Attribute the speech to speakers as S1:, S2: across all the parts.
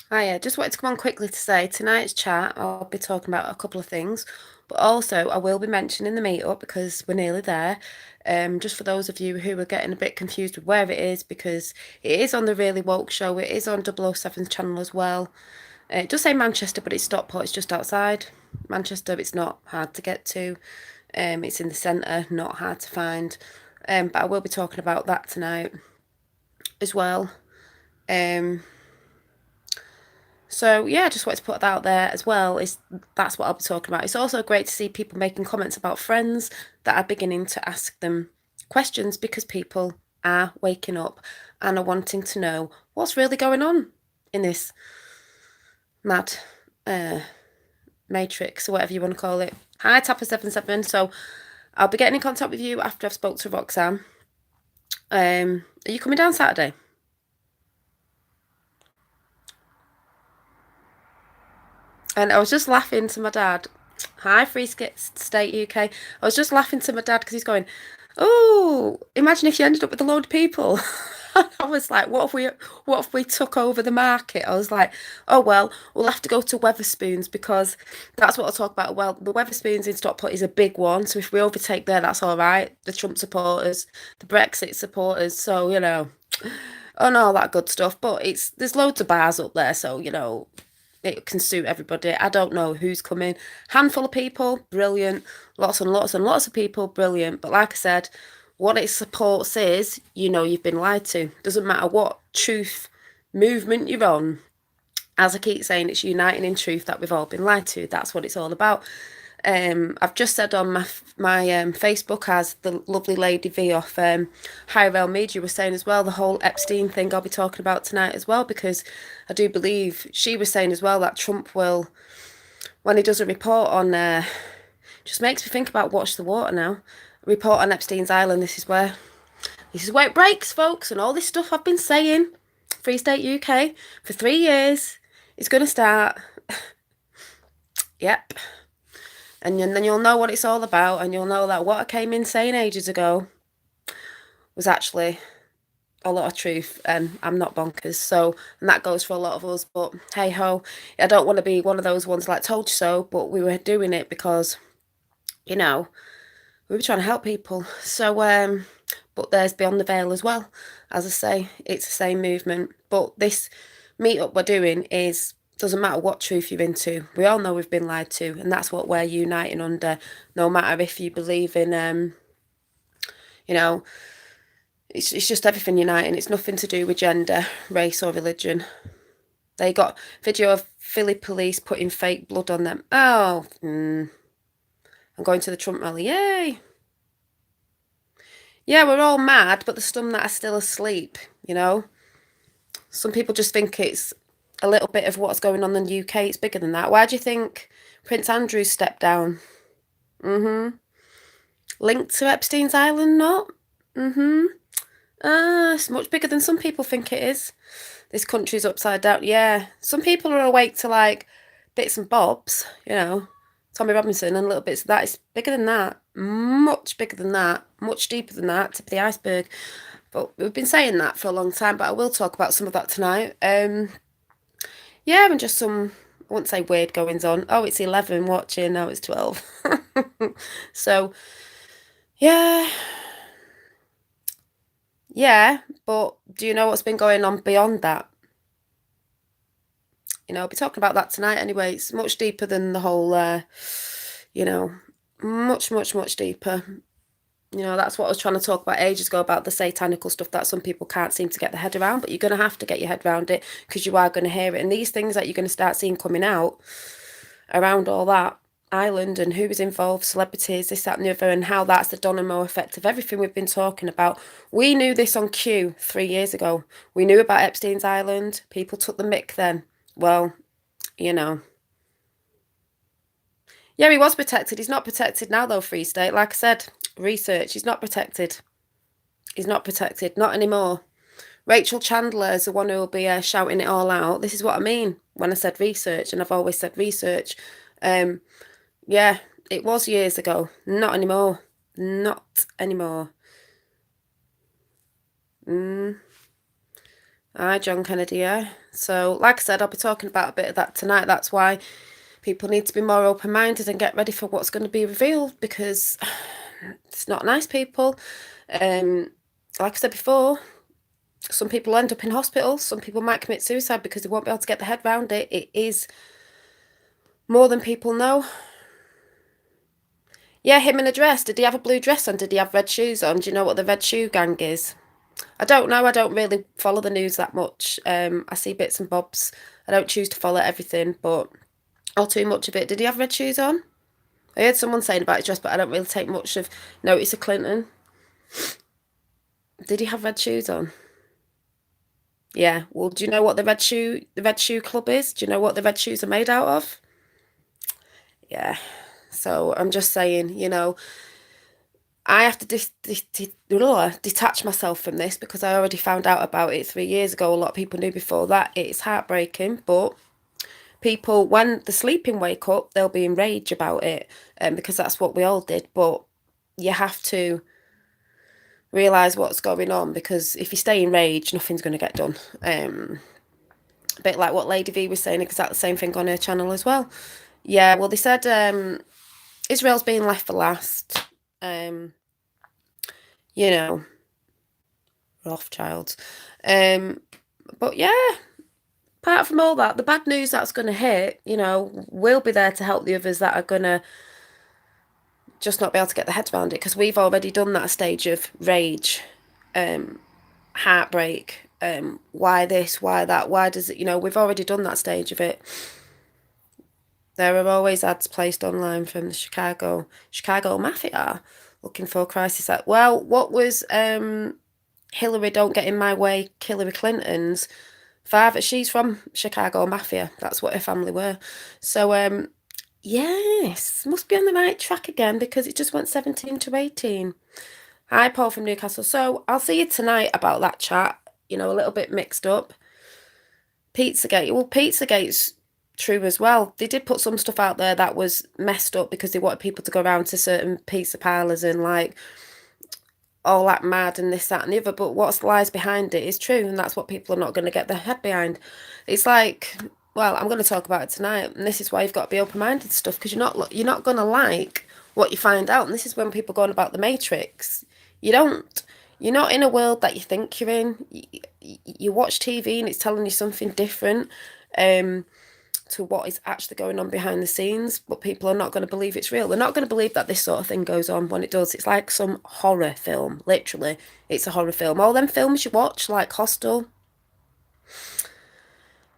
S1: Hiya, just wanted to come on quickly to say tonight's chat, I'll be talking about a couple of things, but also I will be mentioning the meetup because we're nearly there. Just for those of you who are getting a bit confused with where it is, because it is on the Really Woke show, it is on 007's channel as well. It does say Manchester, but it's Stockport, it's just outside Manchester. It's not hard to get to. It's in the centre, not hard to find. But I will be talking about that tonight as well. Um, So yeah, just wanted to put that out there as well. Is That's what I'll be talking about. It's also great to see people making comments about friends that are beginning to ask them questions because people are waking up and are wanting to know what's really going on in this mad uh, matrix or whatever you want to call it. Hi Tapper77. So I'll be getting in contact with you after I've spoke to Roxanne. Are you coming down Saturday? And I was just laughing to my dad. Hi, Free State UK. I was just laughing to my dad because he's going, "Oh, imagine if you ended up with a load of people." I was like, what if we took over the market? I was like, "Oh well, we'll have to go to Weatherspoons because that's what I'll talk about." Well, the Weatherspoons in Stockport is a big one, so if we overtake there, that's all right. The Trump supporters, the Brexit supporters, so and all that good stuff. But there's loads of bars up there, so it can suit everybody. I don't know who's coming. Handful of people, brilliant. Lots and lots and lots of people, brilliant. But like I said, what it supports is, you've been lied to. Doesn't matter what truth movement you're on. As I keep saying, it's uniting in truth that we've all been lied to. That's what it's all about. I've just said on my Facebook, as the lovely lady V off Higher Realm Media was saying as well, the whole Epstein thing I'll be talking about tonight as well, because I do believe she was saying as well that Trump will, when he does a report on, just makes me think about Watch the Water now. Report on Epstein's Island. This is where it breaks, folks, and all this stuff I've been saying, Free State UK, for 3 years, is going to start. Yep. And then you'll know what it's all about, and you'll know that what I came in saying ages ago was actually a lot of truth, and I'm not bonkers. So, and that goes for a lot of us. But hey ho, I don't want to be one of those ones like told you so. But we were doing it because you know we were trying to help people. So, but there's Beyond the Veil as well. As I say, it's the same movement. But this meetup we're doing is doesn't matter what truth you're into. We all know we've been lied to, and that's what we're uniting under. No matter if you believe in, you know, it's just everything uniting. It's nothing to do with gender, race, or religion. They got video of Philly police putting fake blood on them. Oh, I'm going to the Trump rally. Yay! Yeah, we're all mad, but there's some that are still asleep, you know? Some people just think it's a little bit of what's going on in the UK. It's bigger than that. Why do you think Prince Andrew stepped down? Linked to Epstein's Island, not? It's much bigger than some people think it is. This country's upside down. Yeah, some people are awake to like bits and bobs, Tommy Robinson and little bits of that. It's bigger than that. Much bigger than that. Much deeper than that. Tip of the iceberg. But we've been saying that for a long time, but I will talk about some of that tonight. Yeah, and just some, I wouldn't say weird goings on. Oh, it's 11 watching, now it's 12. So, yeah, yeah, but do you know what's been going on beyond that? I'll be talking about that tonight anyway. It's much deeper than the whole, you know, much, much, much deeper. That's what I was trying to talk about ages ago about the satanical stuff that some people can't seem to get their head around, but you're going to have to get your head around it because you are going to hear it. And these things that you're going to start seeing coming out around all that island and who was involved, celebrities, this, that, and the other, and how that's the domino effect of everything we've been talking about. We knew this on cue 3 years ago. We knew about Epstein's Island. People took the mick then. Well, you know. Yeah, he was protected. He's not protected now, though, Free State. Like I said, research. He's not protected. He's not protected. Not anymore. Rachel Chandler is the one who will be shouting it all out. This is what I mean when I said research, and I've always said research. Yeah, it was years ago. Not anymore. Not anymore. Aye, John Kennedy, yeah. So, like I said, I'll be talking about a bit of that tonight. That's why people need to be more open-minded and get ready for what's going to be revealed, because it's not nice, people. Like I said before, some people end up in hospital. Some people might commit suicide because they won't be able to get their head around it. It is more than people know. Yeah, him in a dress. Did he have a blue dress on? Did he have red shoes on? Do you know what the red shoe gang is? I don't know. I don't really follow the news that much. I see bits and bobs. I don't choose to follow everything, but not too much of it. Did he have red shoes on? I heard someone saying about his dress, but I don't really take much of notice of Clinton. Did he have red shoes on? Yeah. Well, do you know what the red shoe club is? Do you know what the red shoes are made out of? Yeah. So I'm just saying, I have to detach myself from this because I already found out about it 3 years ago. A lot of people knew before that. It's heartbreaking, but people, when the sleeping wake up, they'll be enraged about it, because that's what we all did. But you have to realise what's going on, because if you stay enraged, nothing's going to get done. A bit like what Lady V was saying, exactly the same thing on her channel as well. Yeah, well, they said Israel's being left for last. You know, Rothschilds. But yeah, apart from all that, the bad news that's going to hit, we'll be there to help the others that are going to just not be able to get their heads around it, because we've already done that stage of rage, heartbreak, why this, why that, why does it, we've already done that stage of it. There are always ads placed online from the Chicago Mafia looking for a crisis act. Well, what was Hillary Don't Get in My Way, Hillary Clinton's father? She's from Chicago Mafia. That's what her family were. So yes, must be on the right track again, because it just went 17 to 18. Hi, Paul from Newcastle. So I'll see you tonight about that chat. A little bit mixed up. Pizzagate. Well, Pizzagate's true as well. They did put some stuff out there that was messed up because they wanted people to go around to certain pizza parlours and all that mad and this, that and the other. But what lies behind it is true, and that's what people are not going to get their head behind. It's well, I'm going to talk about it tonight, and this is why you've got to be open-minded to stuff, because you're not going to like what you find out. And this is when people go on about the Matrix. You're not in a world that you think you're in. You watch TV and it's telling you something different to what is actually going on behind the scenes, but people are not going to believe it's real. They're not going to believe that this sort of thing goes on when it does. It's like some horror film, literally. It's a horror film. All them films you watch, like Hostel.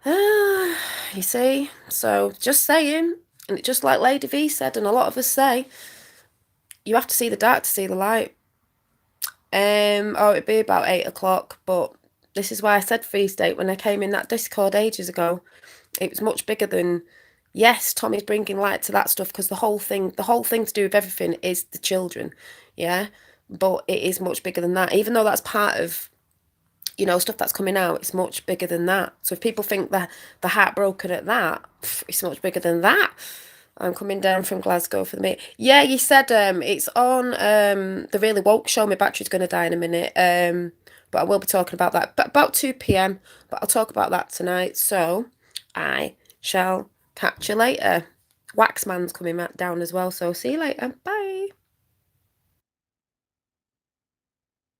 S1: You see? So, just saying, and just like Lady V said, and a lot of us say, you have to see the dark to see the light. It'd be about 8 o'clock, but this is why I said Free State when I came in that Discord ages ago. It was much bigger than, yes, Tommy's bringing light to that stuff, because the whole thing to do with everything is the children, yeah? But it is much bigger than that. Even though that's part of, stuff that's coming out, it's much bigger than that. So if people think that the heartbroken at that, it's much bigger than that. I'm coming down from Glasgow for the meet. Yeah, you said it's on the Really Woke show. My battery's going to die in a minute. But I will be talking about that about 2 p.m. But I'll talk about that tonight. So I shall catch you later. Waxman's coming down as well. So see you later. Bye.